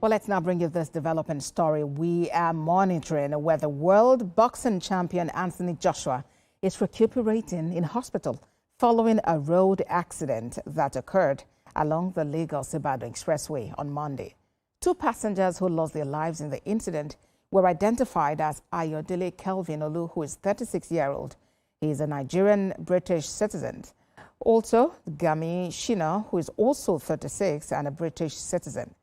Well, let's now bring you this development story. We are monitoring where the world boxing champion Anthony Joshua is recuperating in hospital following a road accident that occurred along the Lagos-Ibadan Expressway on Monday. Two passengers who lost their lives in the incident were identified as Ayodele Kelvin Olu, who is 36-year-old. He is a Nigerian-British citizen. Also, Gami Shina, who is also 36 and a British citizen.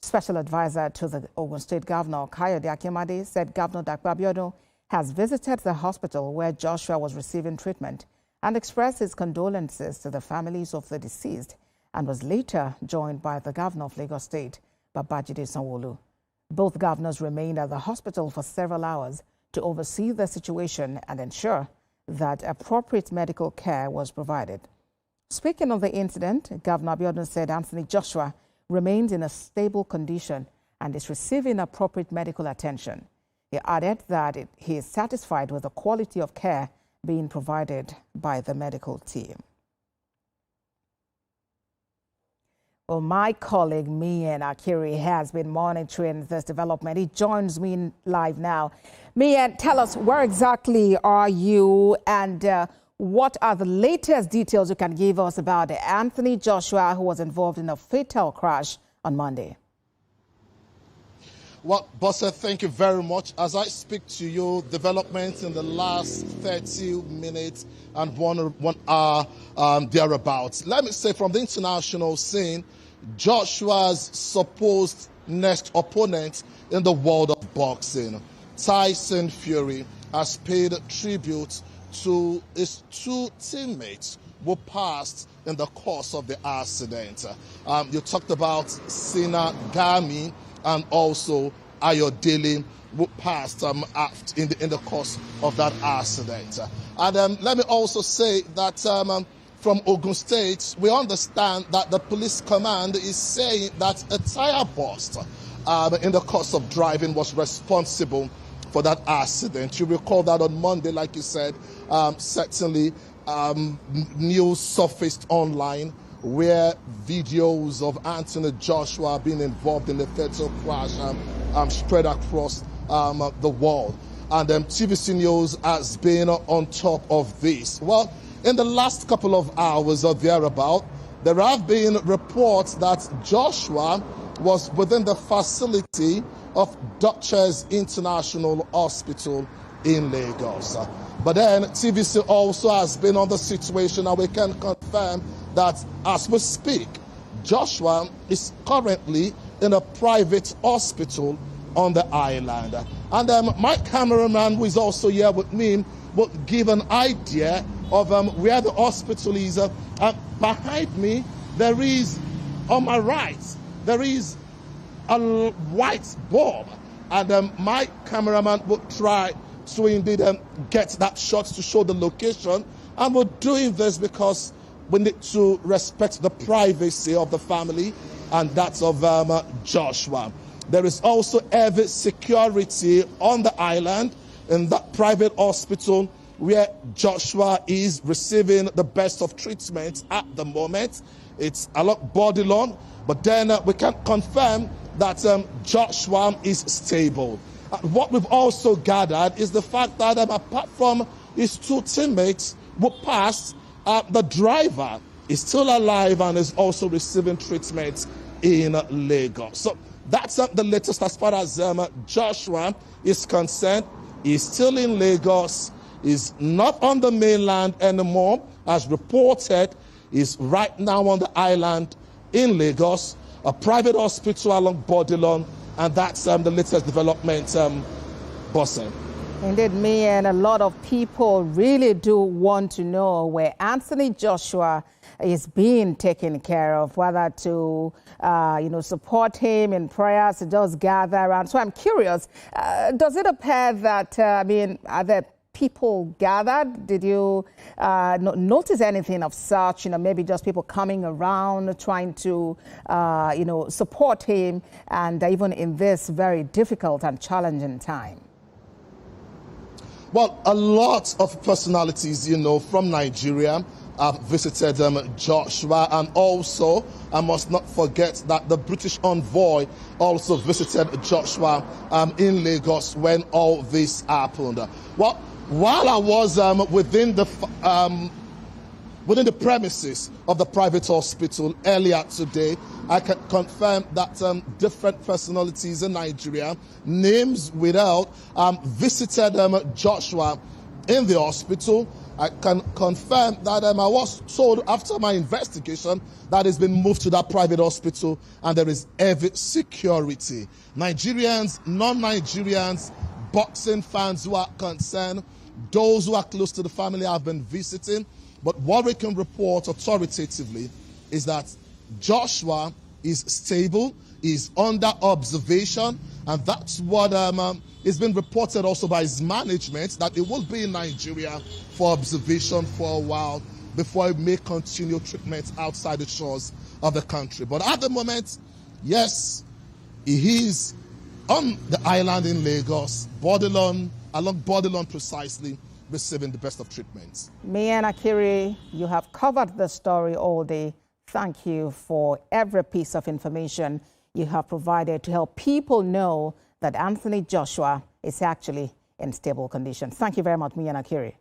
Special advisor to the Ogun State Governor, Kayode Akimade, said Governor Dapo Abiodun has visited the hospital where Joshua was receiving treatment and expressed his condolences to the families of the deceased, and was later joined by the Governor of Lagos State, Babajide Sanwo-Olu. Both governors remained at the hospital for several hours to oversee the situation and ensure that appropriate medical care was provided. Speaking of the incident, Governor Abiodun said Anthony Joshua remains in a stable condition and is receiving appropriate medical attention. He added that he is satisfied with the quality of care being provided by the medical team. Well, my colleague Mian Akiri has been monitoring this development. He joins me live now. Mian, tell us, where exactly are you, and what are the latest details you can give us about Anthony Joshua, who was involved in a fatal crash on Monday? Well, Bossa, thank you very much. As I speak to you, developments in the last 30 minutes and one hour thereabouts. Let me say, from the international scene, Joshua's supposed next opponent in the world of boxing, Tyson Fury, has paid tribute to his two teammates who passed in the course of the accident. You talked about Sina Gami and also Ayodele, who passed in the course of that accident. And let me also say that from Ogun State, we understand that the police command is saying that a tire burst in the course of driving was responsible for that accident. You recall that on Monday, like you said, certainly news surfaced online where videos of Anthony Joshua being involved in the fatal crash spread across the world. And TVC News has been on top of this. Well, in the last couple of hours or thereabout, there have been reports that Joshua was within the facility of Doctors International Hospital in Lagos. But then TVC also has been on the situation, and we can confirm that as we speak, Joshua is currently in a private hospital on the island. And my cameraman, who is also here with me, will give an idea of where the hospital is. Behind me, there is, on my right, there is a white bulb, and my cameraman will try to indeed get that shot to show the location. And we're doing this because we need to respect the privacy of the family and that of Joshua. There is also heavy security on the island in that private hospital where Joshua is receiving the best of treatment at the moment. It's a lot bodilon, but then we can confirm that Joshua is stable. What we've also gathered is the fact that apart from his two teammates who passed, the driver is still alive and is also receiving treatment in Lagos. So that's the latest as far as Joshua is concerned. He's still in Lagos. He's not on the mainland anymore, as reported. He's right now on the island in Lagos, a private hospital along Bodilon, and that's the latest development, Bossa. Indeed, me and a lot of people really do want to know where Anthony Joshua is being taken care of, whether to, support him in prayers, to just gather around. So I'm curious, does it appear that, are there people gathered? Did you notice anything of such, maybe just people coming around trying to, support him, and even in this very difficult and challenging time? Well, a lot of personalities, from Nigeria visited Joshua, and also I must not forget that the British envoy also visited Joshua in Lagos when all this happened. Well, while I was within the premises of the private hospital earlier today, I can confirm that different personalities in Nigeria, names without, visited Joshua in the hospital. I can confirm that I was told after my investigation that it's been moved to that private hospital and there is heavy security. Nigerians, non-Nigerians, boxing fans who are concerned, those who are close to the family have been visiting. But what we can report authoritatively is that Joshua is stable, is under observation, and that's what is been reported also by his management, that he will be in Nigeria for observation for a while before he may continue treatment outside the shores of the country. But at the moment, yes, he is on the island in Lagos, along Bordelon precisely, receiving the best of treatments. Mian Akiri, you have covered the story all day. Thank you for every piece of information you have provided to help people know that Anthony Joshua is actually in stable condition. Thank you very much, Mian Akiri.